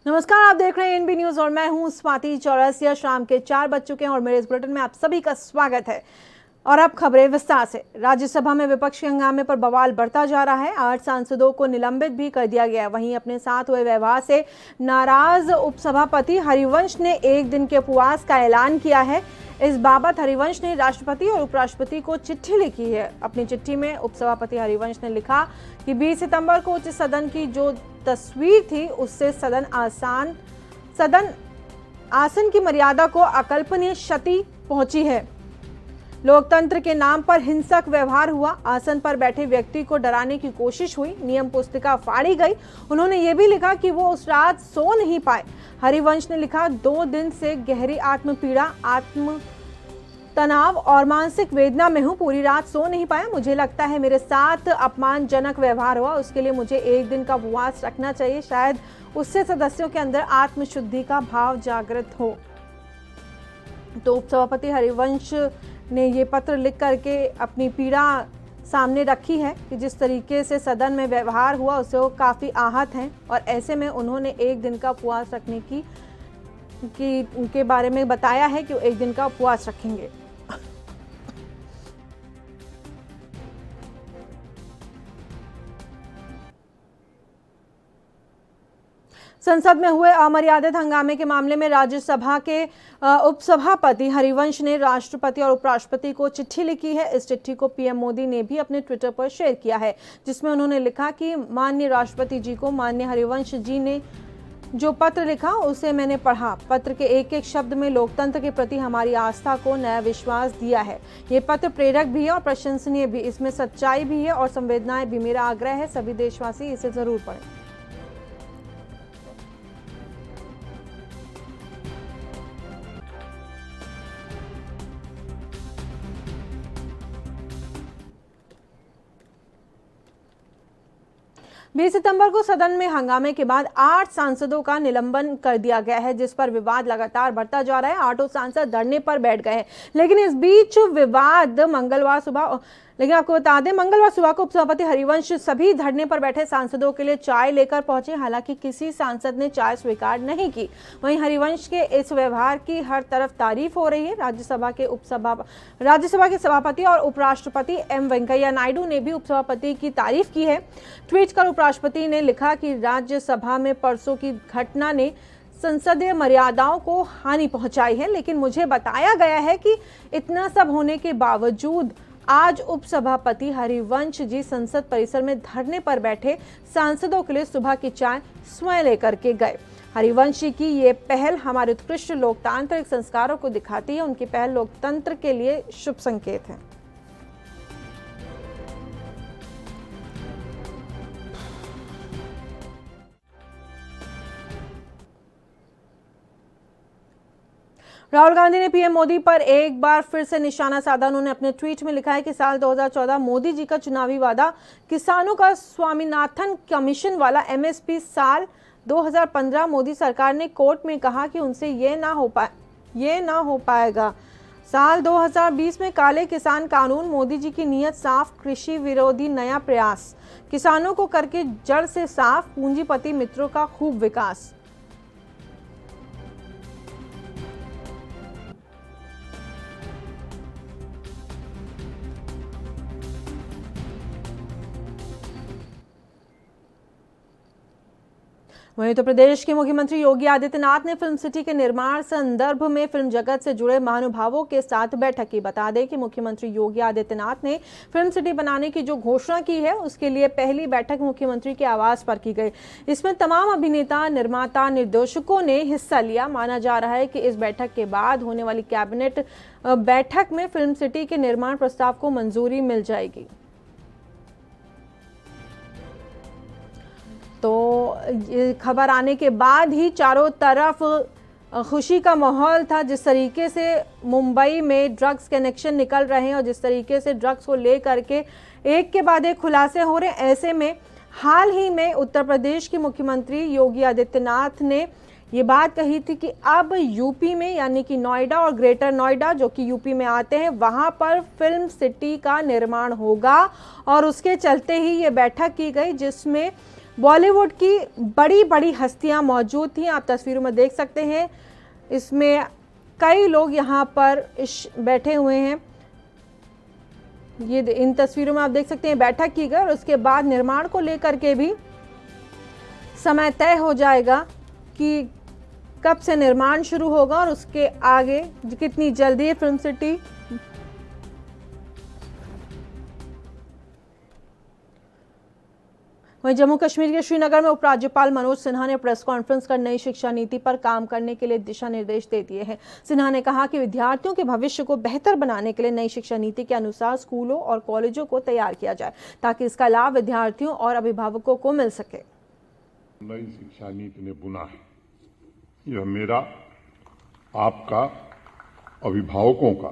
नमस्कार, आप देख रहे हैं एनबी न्यूज और मैं हूं स्वाति चौरसिया। शाम के 4 बज चुके हैं और मेरे इस बुलेटिन में आप सभी का स्वागत है। और अब खबरें विस्तार से। राज्यसभा में विपक्ष के हंगामे पर बवाल बढ़ता जा रहा है। 8 सांसदों को निलंबित भी कर दिया गया है। वहीं अपने साथ हुए व्यवहार से नाराज उपसभापति हरिवंश ने 1 दिन के उपवास का ऐलान किया है। इस बाबत हरिवंश ने राष्ट्रपति और उपराष्ट्रपति को चिट्ठी लिखी है। अपनी चिट्ठी में उपसभापति हरिवंश ने लिखा कि 20 सितंबर को उच्च सदन की जो तस्वीर थी उससे सदन आसन की मर्यादा को अकल्पनीय क्षति पहुंची है। लोकतंत्र के नाम पर हिंसक व्यवहार हुआ। आसन पर बैठे व्यक्ति को डराने की कोशिश हुई। नियम पुस्तिका फाड़ी गई। उन्होंने ये भी लिखा कि वो उस रात सो नहीं पाए। हरिवंश ने लिखा, 2 दिन से गहरी आत्मपीड़ा, आत्म तनाव और मानसिक वेदना में हूँ। पूरी रात सो नहीं पाया। मुझे लगता है मेरे साथ अपमानजनक व्यवहार हुआ। उसके लिए मुझे 1 दिन का उपवास रखना चाहिए। शायद उससे सदस्यों के अंदर आत्मशुद्धि का भाव जागृत हो। तो उपसभापति हरिवंश ने ये पत्र लिख करके अपनी पीड़ा सामने रखी है कि जिस तरीके से सदन में व्यवहार हुआ उससे वो काफ़ी आहत हैं और ऐसे में उन्होंने 1 दिन का उपवास रखने के बारे में बताया है कि वो 1 दिन का उपवास रखेंगे। संसद में हुए अमर्यादित हंगामे के मामले में राज्यसभा के उपसभापति हरिवंश ने राष्ट्रपति और उपराष्ट्रपति को चिट्ठी लिखी है। इस चिट्ठी को पीएम मोदी ने भी अपने ट्विटर पर शेयर किया है, जिसमें उन्होंने लिखा कि माननीय राष्ट्रपति जी को माननीय हरिवंश जी ने जो पत्र लिखा उसे मैंने पढ़ा। पत्र के एक एक शब्द में लोकतंत्र के प्रति हमारी आस्था को नया विश्वास दिया है। ये पत्र प्रेरक भी है और प्रशंसनीय भी। इसमें सच्चाई भी है और संवेदनाएं भी। मेरा आग्रह है सभी देशवासी इसे जरूर पढ़ें। बीस सितंबर को सदन में हंगामे के बाद 8 सांसदों का निलंबन कर दिया गया है, जिस पर विवाद लगातार बढ़ता जा रहा है। 8 सांसद धरने पर बैठ गए हैं, लेकिन इस बीच विवाद आपको बता दें मंगलवार सुबह को उपसभापति हरिवंश सभी धरने पर बैठे सांसदों के लिए चाय लेकर पहुंचे। हालांकि किसी सांसद ने चाय स्वीकार नहीं की। वहीं हरिवंश के इस व्यवहार की हर तरफ तारीफ हो रही है। राज्यसभा के सभापति और उपराष्ट्रपति एम वेंकैया नायडू ने भी उपसभापति की तारीफ की है। ट्वीट कर उपराष्ट्रपति ने लिखा कि राज्यसभा में परसों की घटना ने संसदीय मर्यादाओं को हानि पहुंचाई है, लेकिन मुझे बताया गया है कि इतना सब होने के बावजूद आज उपसभापति हरिवंश जी संसद परिसर में धरने पर बैठे सांसदों के लिए सुबह की चाय स्वयं लेकर के गए। हरिवंश की ये पहल हमारे उत्कृष्ट लोकतांत्रिक संस्कारों को दिखाती है। उनकी पहल लोकतंत्र के लिए शुभ संकेत है। राहुल गांधी ने पीएम मोदी पर एक बार फिर से निशाना साधा। उन्होंने अपने ट्वीट में लिखा है कि साल 2014 मोदी जी का चुनावी वादा किसानों का स्वामीनाथन कमीशन वाला एमएसपी, साल 2015 मोदी सरकार ने कोर्ट में कहा कि उनसे ये ना हो पाएगा। साल 2020 में काले किसान कानून, मोदी जी की नीयत साफ, कृषि विरोधी नया प्रयास, किसानों को करके जड़ से साफ, पूंजीपति मित्रों का खूब विकास। वहीं तो प्रदेश के मुख्यमंत्री योगी आदित्यनाथ ने फिल्म सिटी के निर्माण संदर्भ में फिल्म जगत से जुड़े महानुभावों के साथ बैठक की। बता दें कि मुख्यमंत्री योगी आदित्यनाथ ने फिल्म सिटी बनाने की जो घोषणा की है उसके लिए पहली बैठक मुख्यमंत्री के आवास पर की गई। इसमें तमाम अभिनेता, निर्माता, निर्देशकों ने हिस्सा लिया। माना जा रहा है कि इस बैठक के बाद होने वाली कैबिनेट बैठक में फिल्म सिटी के निर्माण प्रस्ताव को मंजूरी मिल जाएगी। तो ये खबर आने के बाद ही चारों तरफ खुशी का माहौल था। जिस तरीके से मुंबई में ड्रग्स कनेक्शन निकल रहे हैं और जिस तरीके से ड्रग्स को ले करके एक के बाद एक खुलासे हो रहे हैं, ऐसे में हाल ही में उत्तर प्रदेश के मुख्यमंत्री योगी आदित्यनाथ ने ये बात कही थी कि अब यूपी में यानी कि नोएडा और ग्रेटर नोएडा जो कि यूपी में आते हैं वहां पर फिल्म सिटी का निर्माण होगा और उसके चलते ही ये बैठक की गई, जिसमें बॉलीवुड की बड़ी बड़ी हस्तियां मौजूद थी। आप तस्वीरों में देख सकते हैं, इसमें कई लोग यहाँ पर बैठे हुए हैं। ये इन तस्वीरों में आप देख सकते हैं बैठक की गई और उसके बाद निर्माण को लेकर के भी समय तय हो जाएगा कि कब से निर्माण शुरू होगा और उसके आगे कितनी जल्दी फिल्म सिटी वहीं जम्मू कश्मीर के श्रीनगर में उपराज्यपाल मनोज सिन्हा ने प्रेस कॉन्फ्रेंस कर नई शिक्षा नीति पर काम करने के लिए दिशा निर्देश दे दिए हैं। सिन्हा ने कहा कि विद्यार्थियों के भविष्य को बेहतर बनाने के लिए नई शिक्षा नीति के अनुसार स्कूलों और कॉलेजों को तैयार किया जाए ताकि इसका लाभ विद्यार्थियों और अभिभावकों को मिल सके। नई शिक्षा नीति ने बुना है, यह मेरा, आपका, अभिभावकों का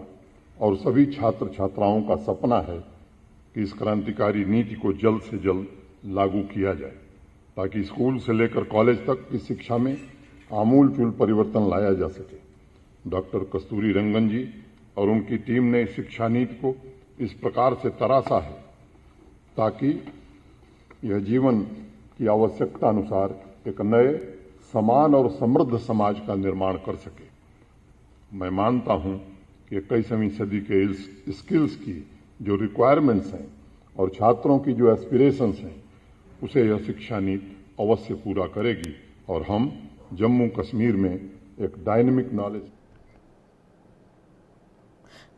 और सभी छात्र छात्राओं का सपना है कि इस क्रांतिकारी नीति को जल्द से जल्द लागू किया जाए ताकि स्कूल से लेकर कॉलेज तक की शिक्षा में आमूलचूल परिवर्तन लाया जा सके। डॉक्टर कस्तूरी रंगन जी और उनकी टीम ने शिक्षा नीति को इस प्रकार से तराशा है ताकि यह जीवन की आवश्यकता अनुसार एक नए, समान और समृद्ध समाज का निर्माण कर सके। मैं मानता हूं कि 21वीं सदी के स्किल्स की जो रिक्वायरमेंट्स हैं और छात्रों की जो एस्पिरेशंस हैं उसे यह शिक्षा नीति अवश्य पूरा करेगी और हम जम्मू कश्मीर में एक डायनेमिक नॉलेज।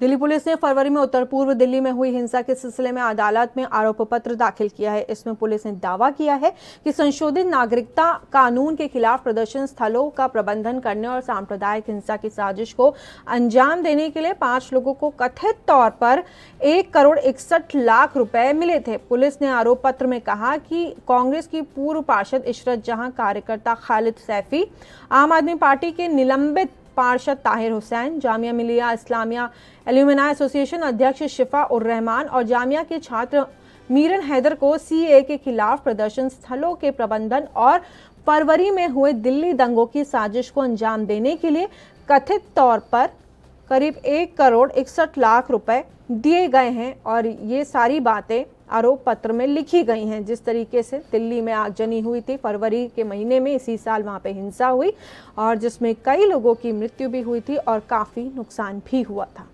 दिल्ली पुलिस ने फरवरी में उत्तर पूर्व दिल्ली में हुई हिंसा के सिलसिले में अदालत में आरोप पत्र दाखिल किया है। इसमें पुलिस ने दावा किया है कि संशोधित नागरिकता कानून के खिलाफ प्रदर्शन स्थलों का प्रबंधन करने और सांप्रदायिक हिंसा की साजिश को अंजाम देने के लिए 5 लोगों को कथित तौर पर 1,61,00,000 रुपए मिले थे। पुलिस ने आरोप पत्र में कहा कि कांग्रेस की पूर्व पार्षद इशरत जहां, कार्यकर्ता खालिद सैफी, आम आदमी पार्टी के निलंबित पार्षद ताहिर हुसैन, जामिया मिलिया इस्लामिया एल्यूमिनाई एसोसिएशन अध्यक्ष शिफा उर रहमान और जामिया के छात्र मीरन हैदर को सीए के खिलाफ प्रदर्शन स्थलों के प्रबंधन और फरवरी में हुए दिल्ली दंगों की साजिश को अंजाम देने के लिए कथित तौर पर करीब 1,61,00,000 रुपए दिए गए हैं। और ये सारी बातें आरोप पत्र में लिखी गई हैं। जिस तरीके से दिल्ली में आगजनी हुई थी फरवरी के महीने में, इसी साल वहां पे हिंसा हुई और जिसमें कई लोगों की मृत्यु भी हुई थी और काफी नुकसान भी हुआ था।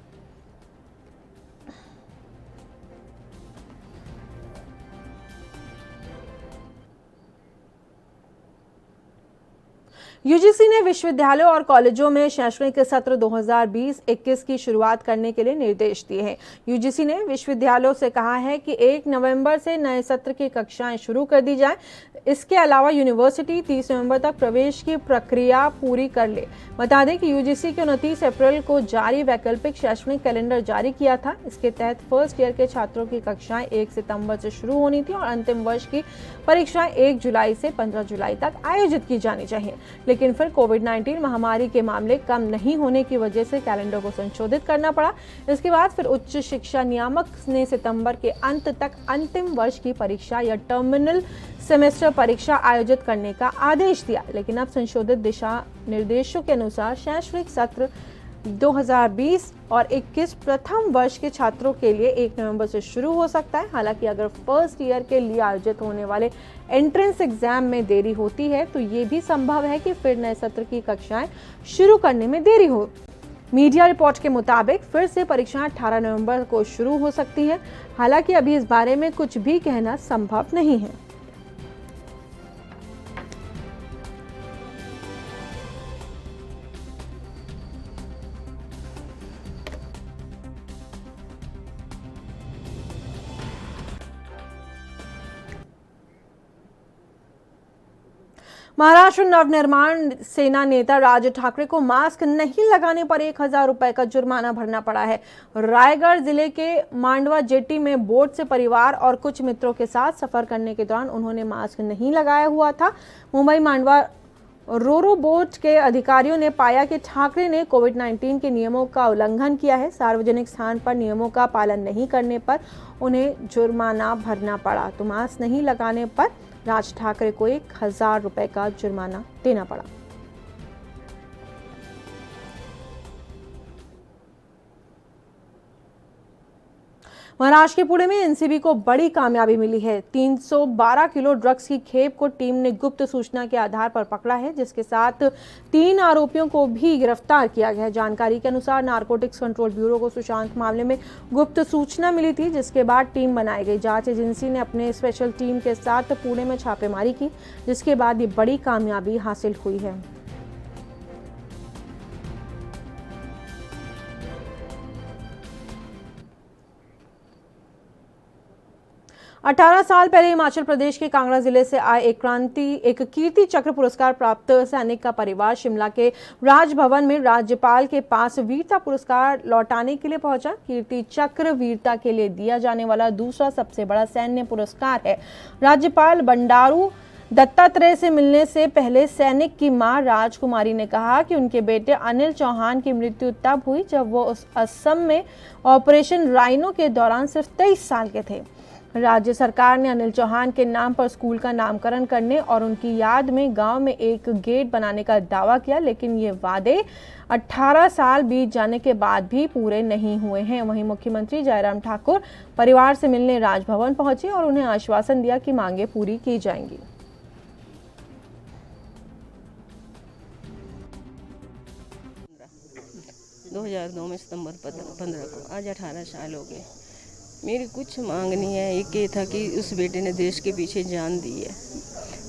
यूजीसी ने विश्वविद्यालयों और कॉलेजों में शैक्षणिक सत्र 2020-21 की शुरुआत करने के लिए निर्देश दिए हैं। यूजीसी ने विश्वविद्यालयों से कहा है कि 1 नवंबर से नए सत्र की कक्षाएं शुरू कर दी जाएं। इसके अलावा यूनिवर्सिटी 30 नवंबर तक प्रवेश की प्रक्रिया पूरी कर ले। बता दें कि यूजीसी के 29 अप्रैल को जारी वैकल्पिक शैक्षणिक कैलेंडर जारी किया था। इसके तहत फर्स्ट ईयर के छात्रों की कक्षाएं 1 सितंबर से शुरू होनी थी और अंतिम वर्ष की परीक्षाएं 1 जुलाई से 15 जुलाई तक आयोजित की जानी चाहिए। लेकिन फिर कोविड-19 महामारी के मामले कम नहीं होने की वजह से कैलेंडर को संशोधित करना पड़ा। इसके बाद फिर उच्च शिक्षा नियामक ने सितंबर के अंत तक अंतिम वर्ष की परीक्षा या टर्मिनल सेमेस्टर परीक्षा आयोजित करने का आदेश दिया। लेकिन अब संशोधित दिशा निर्देशों के अनुसार शैक्षणिक सत्र 2020 और 21 प्रथम वर्ष के छात्रों के लिए 1 नवंबर से शुरू हो सकता है। हालांकि अगर फर्स्ट ईयर के लिए आयोजित होने वाले एंट्रेंस एग्जाम में देरी होती है तो ये भी संभव है कि फिर नए सत्र की कक्षाएं शुरू करने में देरी हो। मीडिया रिपोर्ट के मुताबिक फिर से परीक्षाएं 18 नवंबर को शुरू हो सकती है। हालांकि अभी इस बारे में कुछ भी कहना संभव नहीं है। महाराष्ट्र नवनिर्माण सेना नेता राज ठाकरे को मास्क नहीं लगाने पर 1,000 रुपए का जुर्माना भरना पड़ा है। रायगढ़ जिले के मांडवा जेटी में बोट से परिवार और कुछ मित्रों के साथ सफर करने के दौरान उन्होंने मास्क नहीं लगाया हुआ था। मुंबई मांडवा रोरो बोट के अधिकारियों ने पाया कि ठाकरे ने कोविड-19 के नियमों का उल्लंघन किया है। सार्वजनिक स्थान पर नियमों का पालन नहीं करने पर उन्हें जुर्माना भरना पड़ा। तो मास्क नहीं लगाने पर राज ठाकरे को 1,000 रुपए का जुर्माना देना पड़ा। महाराष्ट्र के पुणे में एनसीबी को बड़ी कामयाबी मिली है। 312 किलो ड्रग्स की खेप को टीम ने गुप्त सूचना के आधार पर पकड़ा है, जिसके साथ 3 आरोपियों को भी गिरफ्तार किया गया है। जानकारी के अनुसार नारकोटिक्स कंट्रोल ब्यूरो को सुशांत मामले में गुप्त सूचना मिली थी, जिसके बाद टीम बनाई गई। जांच एजेंसी ने अपने स्पेशल टीम के साथ पुणे में छापेमारी की, जिसके बाद ये बड़ी कामयाबी हासिल हुई है। अठारह साल पहले हिमाचल प्रदेश के कांगड़ा जिले से आए एक कीर्ति चक्र पुरस्कार प्राप्त सैनिक का परिवार शिमला के राजभवन में राज्यपाल के पास वीरता पुरस्कार लौटाने के लिए पहुंचा। कीर्ति चक्र वीरता के लिए दिया जाने वाला दूसरा सबसे बड़ा सैन्य पुरस्कार है। राज्यपाल बंडारू दत्तात्रेय से मिलने से पहले सैनिक की मां राजकुमारी ने कहा कि उनके बेटे अनिल चौहान की मृत्यु तब हुई जब वो असम में ऑपरेशन राइनो के दौरान सिर्फ 23 साल के थे। राज्य सरकार ने अनिल चौहान के नाम पर स्कूल का नामकरण करने और उनकी याद में गांव में एक गेट बनाने का दावा किया, लेकिन ये वादे 18 साल बीत जाने के बाद भी पूरे नहीं हुए हैं। वहीं मुख्यमंत्री जयराम ठाकुर परिवार से मिलने राजभवन पहुंचे और उन्हें आश्वासन दिया कि मांगे पूरी की जाएंगी। में सितंबर 15 को आज 18 साल हो गए। मेरी कुछ मांग नहीं है, एक ये था कि उस बेटे ने देश के पीछे जान दी है,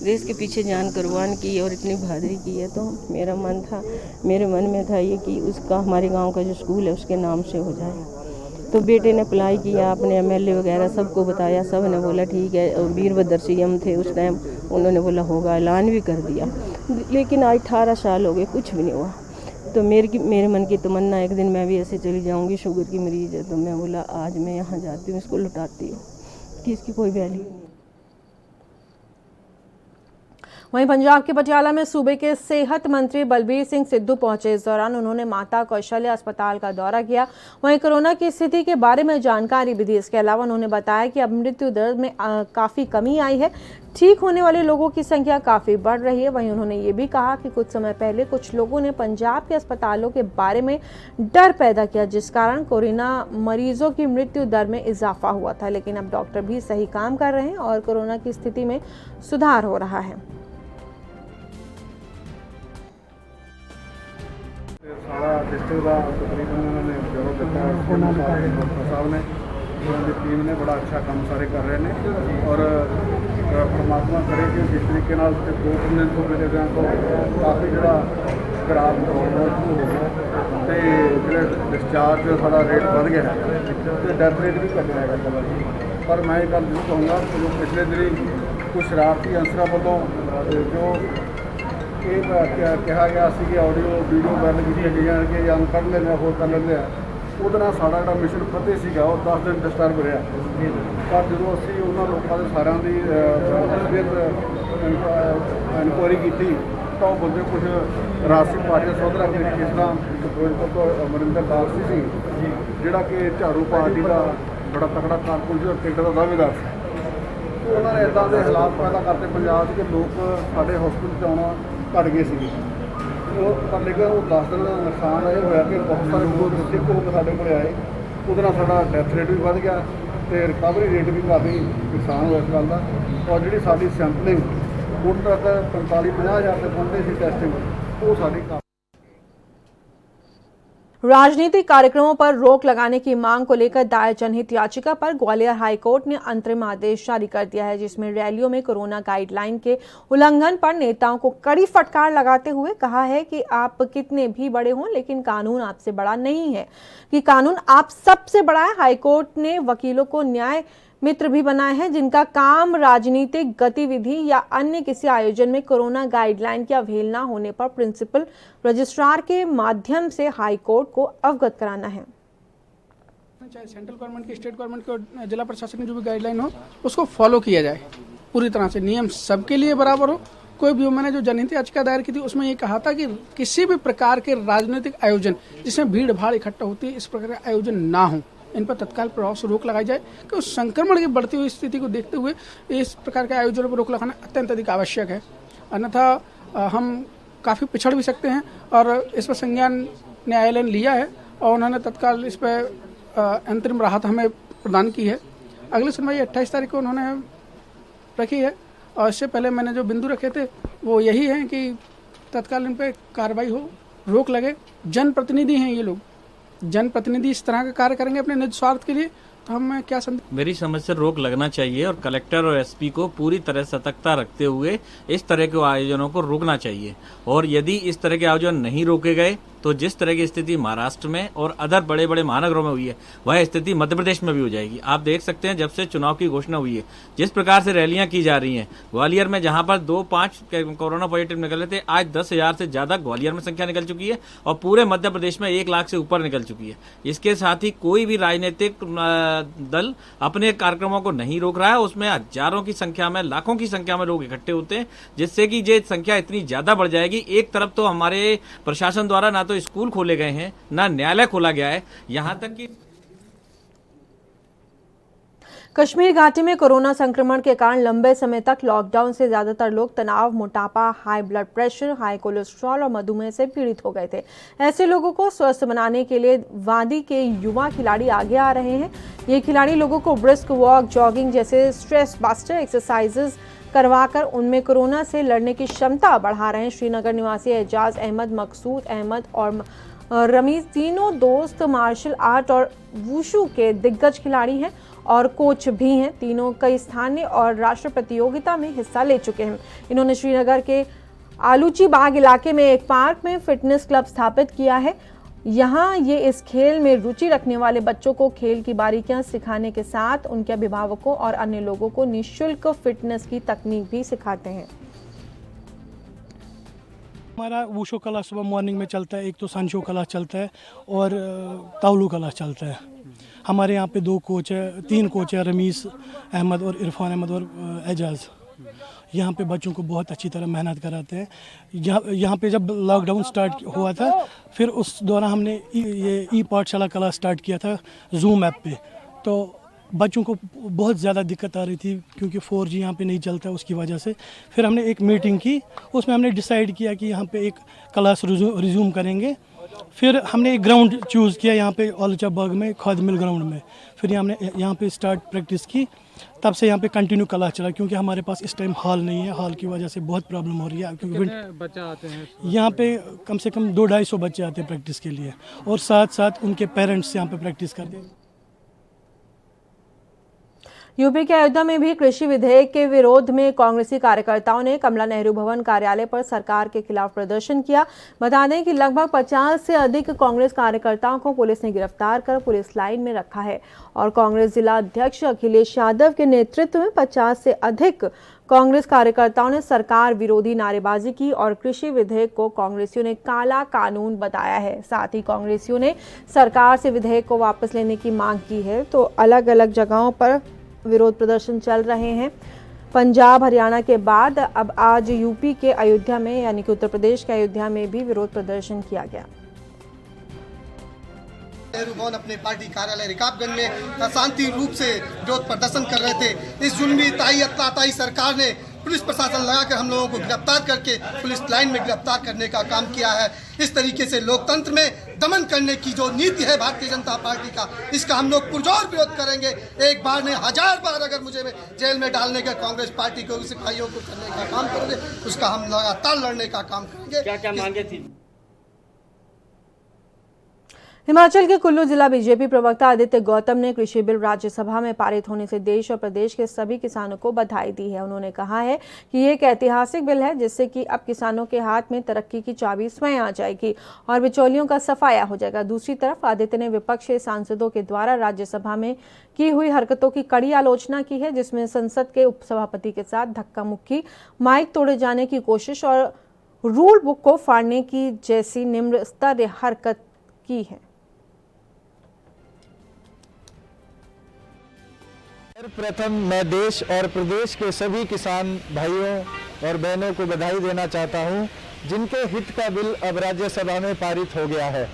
देश के पीछे जान कुर्बान की और इतनी बहादुरी की है। तो मेरे मन में था ये कि उसका हमारे गांव का जो स्कूल है उसके नाम से हो जाए। तो बेटे ने अप्लाई किया, अपने एमएलए वगैरह सबको बताया, सब ने बोला ठीक है। और वीरभद्र सीएम थे उस टाइम, उन्होंने बोला होगा, ऐलान भी कर दिया। लेकिन आज 18 साल हो गए, कुछ भी नहीं हुआ। तो मेरे मन की तमन्ना एक दिन मैं भी ऐसे चली जाऊंगी, शुगर की मरीज है। तो मैं बोला आज मैं यहाँ जाती हूँ, इसको लौटाती हूँ कि इसकी कोई वैल्यू नहीं। वहीं पंजाब के पटियाला में सूबे के सेहत मंत्री बलबीर सिंह सिद्धू पहुंचे। इस दौरान उन्होंने माता कौशल्या अस्पताल का दौरा किया, वहीं कोरोना की स्थिति के बारे में जानकारी भी दी। इसके अलावा उन्होंने बताया कि अब मृत्यु दर में काफ़ी कमी आई है, ठीक होने वाले लोगों की संख्या काफ़ी बढ़ रही है। वहीं उन्होंने ये भी कहा कि कुछ समय पहले कुछ लोगों ने पंजाब के अस्पतालों के बारे में डर पैदा किया, जिस कारण कोरोना मरीजों की मृत्यु दर में इजाफा हुआ था। लेकिन अब डॉक्टर भी सही काम कर रहे हैं और कोरोना की स्थिति में सुधार हो रहा है। सारा डिस्ट्रिक्ट का तकरीबन उन्होंने ब्यूरो दिता साहब ने, उन्होंने टीम ने बड़ा अच्छा काम सारे कर रहे हैं। और परमात्मा करे कि जिस तरीके 2-3 दिन तो मेरे गए तो काफ़ी जो खराब हो गया तो जो डिस्चार्ज सारा रेट बढ़ गया है, तो डेथ रेट भी घट जाएगा। पर मैं एक गल जरूर कहूँगा कि जो पिछले दिन कुछ शरारती अंसरों वालों जो ਇਹ ਕਿਹਾ ਗਿਆ ਸੀ ਕਿ ਆਡੀਓ ਵੀਡੀਓ ਵਾਇਰਲ ਕੀਤੀਆਂ ਗਈਆਂ ਕਿ ਜਾਂ ਕੱਢ ਲੈਂਦੇ ਹੋਰ ਕਰ ਲੈਂਦੇ ਆ, ਉਹਦੇ ਨਾਲ ਸਾਡਾ ਜਿਹੜਾ ਮਿਸ਼ਨ ਫਤਿਹ ਸੀਗਾ ਉਹ 10 ਦਿਨ ਡਿਸਟਰਬ ਰਿਹਾ। ਪਰ ਜਦੋਂ ਅਸੀਂ ਉਹਨਾਂ ਲੋਕਾਂ ਦੇ ਸਾਰਿਆਂ ਦੀ ਇਨਕੁਆਇਰੀ ਕੀਤੀ ਤਾਂ ਉਹ ਬੰਦੇ ਕੁਝ ਰਾਜਸੀ ਪਾਰਟੀ ਦਾ ਸੌਦਾ ਰੱਖ ਕੇ, ਜਿਸ ਤਰ੍ਹਾਂ ਫਿਰੋਜ਼ਪੁਰ ਤੋਂ ਅਮਰਿੰਦਰ ਦਾਸ ਸੀ ਜਿਹੜਾ ਕਿ ਝਾੜੂ ਪਾਰਟੀ ਦਾ ਬੜਾ ਤਕੜਾ ਕਾਰਕੁਨ ਸੀ ਔਰ ਟਿਕਟ ਦਾ ਦਾਅਵੇਦਾਰ ਸੀ। ਉਹਨਾਂ ਨੇ ਇੱਦਾਂ ਦੇ ਹਾਲਾਤ ਪੈਦਾ ਕਰਤੇ ਪੰਜਾਬ 'ਚ ਕਿ ਲੋਕ ਸਾਡੇ ਹਸਪਤਾਲ 'ਚ ਆਉਣਾ ਘੱਟ ਗਏ ਸੀ। ਪਰ ਲੇਕਿਨ ਉਹ 10 ਦਿਨ ਦਾ ਨੁਕਸਾਨ ਇਹ ਹੋਇਆ ਕਿ ਬਹੁਤ ਸਾਰੇ ਲੋਕ ਸਿੱਖ ਹੋ ਕੇ ਸਾਡੇ ਕੋਲ ਆਏ, ਉਹਦੇ ਨਾਲ ਸਾਡਾ ਡੈਥ ਰੇਟ ਵੀ ਵੱਧ ਗਿਆ ਅਤੇ ਰਿਕਵਰੀ ਰੇਟ ਵੀ ਕਾਫੀ ਨੁਕਸਾਨ ਹੋਇਆ ਇਸ ਗੱਲ ਦਾ। ਔਰ ਜਿਹੜੀ ਸਾਡੀ ਸੈਂਪਲਿੰਗ ਹੁਣ ਤੱਕ 45-50 ਹਜ਼ਾਰ ਤੇ ਪਹੁੰਚਦੇ ਸੀ ਟੈਸਟਿੰग, ਉਹ ਸਾਡੀ राजनीतिक कार्यक्रमों पर रोक लगाने की मांग को लेकर दायर जनहित याचिका पर ग्वालियर हाईकोर्ट ने अंतरिम आदेश जारी कर दिया है, जिसमें रैलियों में कोरोना गाइडलाइन के उल्लंघन पर नेताओं को कड़ी फटकार लगाते हुए कहा है कि आप कितने भी बड़े हों, लेकिन कानून आपसे बड़ा नहीं है, कि कानून आप सबसे बड़ा है। हाईकोर्ट ने वकीलों को न्याय मित्र भी बनाए हैं, जिनका काम राजनीतिक गतिविधि या अन्य किसी आयोजन में कोरोना गाइडलाइन की अवहेलना होने पर प्रिंसिपल रजिस्ट्रार के माध्यम से हाईकोर्ट को अवगत कराना है। चाहे सेंट्रल गवर्नमेंट की, स्टेट गवर्नमेंट की, जिला प्रशासन की जो भी गाइडलाइन हो उसको फॉलो किया जाए पूरी तरह से, नियम सबके लिए बराबर हो। कोई भी, मैंने जो जनहित याचिका दायर की थी उसमें ये कहा था कि किसी भी प्रकार के राजनीतिक आयोजन जिसमें भीड़ भाड़ इकट्ठा होती है, इस प्रकार का आयोजन ना हो, इन पर तत्काल प्रभाव से रोक लगाई जाए। कि उस संक्रमण की बढ़ती हुई स्थिति को देखते हुए इस प्रकार के आयोजनों पर रोक लगाना अत्यंत अधिक आवश्यक है, अन्यथा हम काफ़ी पिछड़ भी सकते हैं। और इस पर संज्ञान न्यायालय ने लिया है और उन्होंने तत्काल इस पर अंतरिम राहत हमें प्रदान की है। अगली सुनवाई 28 तारीख को उन्होंने रखी है और इससे पहले मैंने जो बिंदु रखे थे वो यही है कि तत्काल इन पर कार्रवाई हो, रोक लगे। जनप्रतिनिधि हैं ये लोग, जनप्रतिनिधि इस तरह का कार्य करेंगे अपने निज स्वार्थ के लिए तो हम क्या मेरी समझ से रोक लगना चाहिए और कलेक्टर और एसपी को पूरी तरह सतर्कता रखते हुए इस तरह के आयोजनों को रोकना चाहिए। और यदि इस तरह के आयोजन नहीं रोके गए तो जिस तरह की स्थिति महाराष्ट्र में और अदर बड़े बड़े महानगरों में हुई है वह स्थिति मध्य प्रदेश में भी हो जाएगी। आप देख सकते हैं जब से चुनाव की घोषणा हुई है जिस प्रकार से रैलियां की जा रही हैं। ग्वालियर में जहां पर 2-5 कोरोना पॉजिटिव निकले थे, आज 10,000 से ज्यादा ग्वालियर में संख्या निकल चुकी है और पूरे मध्य प्रदेश में 1 लाख से ऊपर निकल चुकी है। इसके साथ ही कोई भी राजनीतिक दल अपने कार्यक्रमों को नहीं रोक रहा है। उसमें हजारों की संख्या में, लाखों की संख्या में लोग इकट्ठे होते हैं जिससे कि ये संख्या इतनी ज्यादा बढ़ जाएगी। एक तरफ तो हमारे प्रशासन द्वारा ना तो स्कूल खोले गए हैं, ना न्यायालय खोला गया है, यहां तक कि कश्मीर घाटी में कोरोना संक्रमण के कारण लंबे समय तक लॉकडाउन से ज्यादातर लोग तनाव, मोटापा, high blood pressure, high cholesterol और मधुमेह से पीड़ित हो गए थे। ऐसे लोगों को स्वस्थ बनाने के लिए वादी के युवा खिलाड़ी आगे आ रहे हैं। ये खिलाड़ी लोगों को ब्रिस्क वॉक, जॉगिंग जैसे स्ट्रेस बस्टर एक्सरसाइजेस करवाकर उनमें कोरोना से लड़ने की क्षमता बढ़ा रहे हैं। श्रीनगर निवासी एजाज अहमद, मकसूद अहमद और रमीज तीनों दोस्त मार्शल आर्ट और वुशु के दिग्गज खिलाड़ी हैं और कोच भी हैं। तीनों कई स्थानीय और राष्ट्रीय प्रतियोगिता में हिस्सा ले चुके हैं। इन्होंने श्रीनगर के आलूची बाग इलाके में एक पार्क में फिटनेस क्लब स्थापित किया है। यहाँ ये इस खेल में रुचि रखने वाले बच्चों को खेल की बारीकियां सिखाने के साथ उनके अभिभावकों और अन्य लोगों को निःशुल्क फिटनेस की तकनीक भी सिखाते हैं। हमारा वुशु क्लास सुबह मॉर्निंग में चलता है, एक तो संशो क्लास चलता है और तावलू क्लास चलता है। हमारे यहाँ पे 3 कोच है, रमीज अहमद और इरफान अहमद और एजाज। यहाँ पे बच्चों को बहुत अच्छी तरह मेहनत कराते हैं। यहाँ पे जब लॉकडाउन स्टार्ट हुआ था फिर उस दौरान हमने ये ई पाठशाला क्लास स्टार्ट किया था जूम ऐप पे। तो बच्चों को बहुत ज़्यादा दिक्कत आ रही थी क्योंकि 4G यहाँ पे नहीं चलता, उसकी वजह से फिर हमने एक मीटिंग की, उसमें हमने डिसाइड किया कि यहाँ पे एक क्लास रिज्यूम करेंगे। फिर हमने एक ग्राउंड चूज़ किया यहाँ पे आलूचा बाग में, खाद मिल ग्राउंड में। फिर हमने यहाँ पे स्टार्ट प्रैक्टिस की, तब से यहाँ पे कंटिन्यू क्लास चला क्योंकि हमारे पास इस टाइम हॉल नहीं है। हॉल की वजह से बहुत प्रॉब्लम हो रही है क्योंकि बच्चे आते हैं यहाँ पे कम से कम 200-250 बच्चे आते हैं प्रैक्टिस के लिए और साथ साथ उनके पेरेंट्स यहाँ पे प्रैक्टिस करते हैं। यूपी के अयोध्या में भी कृषि विधेयक के विरोध में कांग्रेसी कार्यकर्ताओं ने कमला नेहरू भवन कार्यालय पर सरकार के खिलाफ प्रदर्शन किया। बता दें कि लगभग 50 से अधिक कांग्रेस कार्यकर्ताओं को पुलिस ने गिरफ्तार कर पुलिस लाइन में रखा है और कांग्रेस जिला अध्यक्ष अखिलेश यादव के नेतृत्व में 50 से अधिक कांग्रेस कार्यकर्ताओं ने सरकार विरोधी नारेबाजी की और कृषि विधेयक को कांग्रेसियों ने काला कानून बताया है। साथ ही कांग्रेसियों ने सरकार से विधेयक को वापस लेने की मांग की है। तो अलग अलग जगहों पर विरोध प्रदर्शन चल रहे हैं। पंजाब, हरियाणा के बाद अब आज यूपी के अयोध्या में यानी कि उत्तर प्रदेश के अयोध्या में भी विरोध प्रदर्शन किया गया। नेहरू भवन अपने पार्टी कार्यालय रिकाबगंज में शांति रूप से विरोध प्रदर्शन कर रहे थे। इस जुल्मी ताई सरकार ने पुलिस प्रशासन लगाकर हम लोगों को गिरफ्तार करके पुलिस लाइन में गिरफ्तार करने का काम किया है। इस तरीके से लोकतंत्र में दमन करने की जो नीति है भारतीय जनता पार्टी का, इसका हम लोग पुरजोर विरोध करेंगे। एक बार ने 1000 बार अगर मुझे जेल में डालने का कांग्रेस पार्टी को सिपाहियों को करने का काम करेंगे, उसका हम लगातार लड़ने का काम करेंगे। क्या क्या मांगे थी? हिमाचल के कुल्लू जिला बीजेपी प्रवक्ता आदित्य गौतम ने कृषि बिल राज्यसभा में पारित होने से देश और प्रदेश के सभी किसानों को बधाई दी है। उन्होंने कहा है कि ये एक ऐतिहासिक बिल है जिससे कि अब किसानों के हाथ में तरक्की की चाबी स्वयं आ जाएगी और बिचौलियों का सफाया हो जाएगा। दूसरी तरफ आदित्य ने विपक्षी सांसदों के द्वारा राज्यसभा में की हुई हरकतों की कड़ी आलोचना की है, जिसमें संसद के उपसभापति के साथ धक्का मुक्की, माइक तोड़े जाने की कोशिश और रूल बुक को फाड़ने की जैसी निम्न स्तरीय हरकत की है। सर्वप्रथम मैं देश और प्रदेश के सभी किसान भाइयों और बहनों को बधाई देना चाहता हूं, जिनके हित का बिल अब राज्यसभा में पारित हो गया है।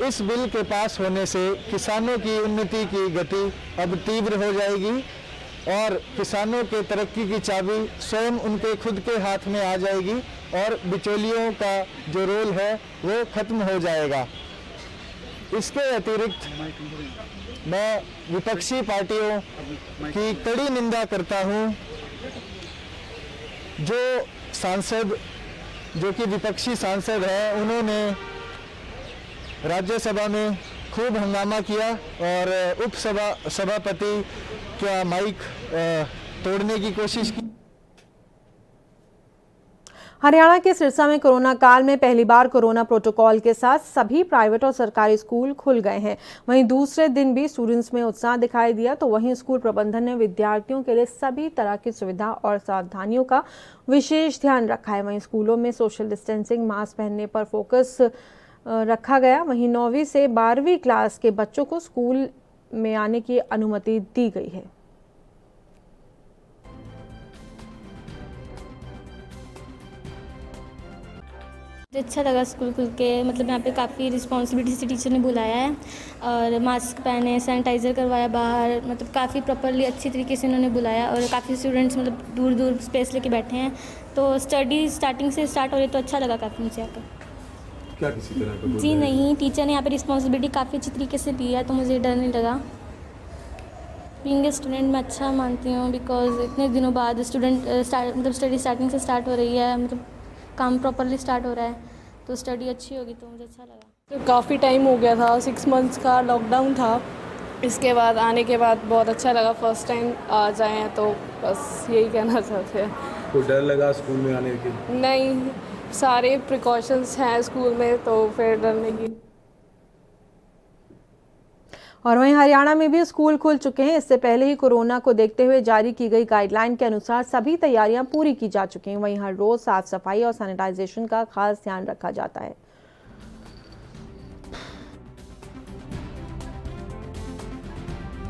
इस बिल के पास होने से किसानों की उन्नति की गति अब तीव्र हो जाएगी और किसानों के तरक्की की चाबी स्वयं उनके खुद के हाथ में आ जाएगी और बिचौलियों का जो रोल है वो खत्म हो जाएगा। इसके अतिरिक्त मैं विपक्षी पार्टियों की कड़ी निंदा करता हूं, जो सांसद जो कि विपक्षी सांसद हैं, उन्होंने राज्यसभा में खूब हंगामा किया और सभापति का माइक तोड़ने की कोशिश की। हरियाणा के सिरसा में कोरोना काल में पहली बार कोरोना प्रोटोकॉल के साथ सभी प्राइवेट और सरकारी स्कूल खुल गए हैं। वहीं दूसरे दिन भी स्टूडेंट्स में उत्साह दिखाई दिया, तो वहीं स्कूल प्रबंधन ने विद्यार्थियों के लिए सभी तरह की सुविधा और सावधानियों का विशेष ध्यान रखा है। वहीं स्कूलों में सोशल डिस्टेंसिंग, मास्क पहनने पर फोकस रखा गया। वहीं 9वीं से 12वीं क्लास के बच्चों को स्कूल में आने की अनुमति दी गई है। अच्छा लगा स्कूल खुल के, मतलब यहाँ पे काफ़ी रिस्पॉन्सिबिलिटी से टीचर ने बुलाया है और मास्क पहने, सैनिटाइज़र करवाया बाहर, मतलब काफ़ी प्रॉपरली अच्छी तरीके से उन्होंने बुलाया और काफ़ी स्टूडेंट्स मतलब दूर दूर स्पेस लेके बैठे हैं, तो स्टडी स्टार्टिंग से स्टार्ट हो रही, तो अच्छा लगा काफ़ी मुझे यहाँ पे। क्या किसी तरह का जी नहीं, टीचर ने यहाँ पे रिस्पॉन्सिबिलिटी काफ़ी अच्छी तरीके से ली है, तो मुझे डर नहीं लगा। बीइंग ए स्टूडेंट मैं अच्छा मानती हूँ, बिकॉज इतने दिनों बाद मतलब स्टडी स्टार्टिंग से स्टार्ट हो रही है, मतलब काम प्रॉपरली स्टार्ट हो रहा है, तो स्टडी अच्छी होगी, तो मुझे अच्छा लगा। तो काफ़ी टाइम हो गया था, 6 मंथ्स का लॉकडाउन था, इसके बाद आने के बाद बहुत अच्छा लगा। फर्स्ट टाइम आ जाए हैं, तो बस यही कहना चाहते हैं। कोई डर लगा स्कूल में आने की? नहीं, सारे प्रिकॉशंस हैं स्कूल में, तो फिर डरने की। और वहीं हरियाणा में भी स्कूल खुल चुके हैं। इससे पहले ही कोरोना को देखते हुए जारी की गई गाइडलाइन के अनुसार सभी तैयारियां पूरी की जा चुकी हैं। वहीं हर रोज साफ सफाई और सैनिटाइजेशन का खास ध्यान रखा जाता है।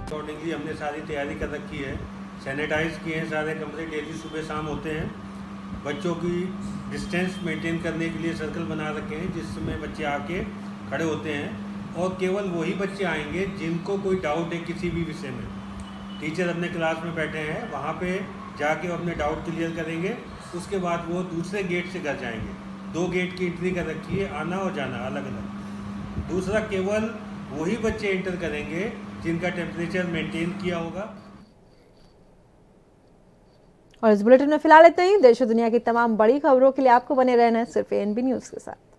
अकॉर्डिंगली हमने सारी तैयारी कर रखी है, सैनिटाइज किए हैं सारे कमरे, डेली सुबह शाम होते हैं। बच्चों की डिस्टेंस मेंटेन करने के लिए सर्कल बना रखे हैं, जिसमें बच्चे आके खड़े होते हैं और केवल वही बच्चे आएंगे जिनको कोई डाउट है किसी भी विषय में। टीचर अपने क्लास में बैठे हैं, वहाँ पे जाके अपने डाउट क्लियर करेंगे, उसके बाद वो दूसरे गेट से घर जाएंगे। 2 गेट की एंट्री कर रखी है, आना और जाना अलग अलग। दूसरा, केवल वही बच्चे एंटर करेंगे जिनका टेम्परेचर मेंटेन किया होगा। और इस बुलेटिन में फिलहाल इतना ही। देश और दुनिया की तमाम बड़ी खबरों के लिए आपको बने रहना है सिर्फ ANB न्यूज़ के साथ।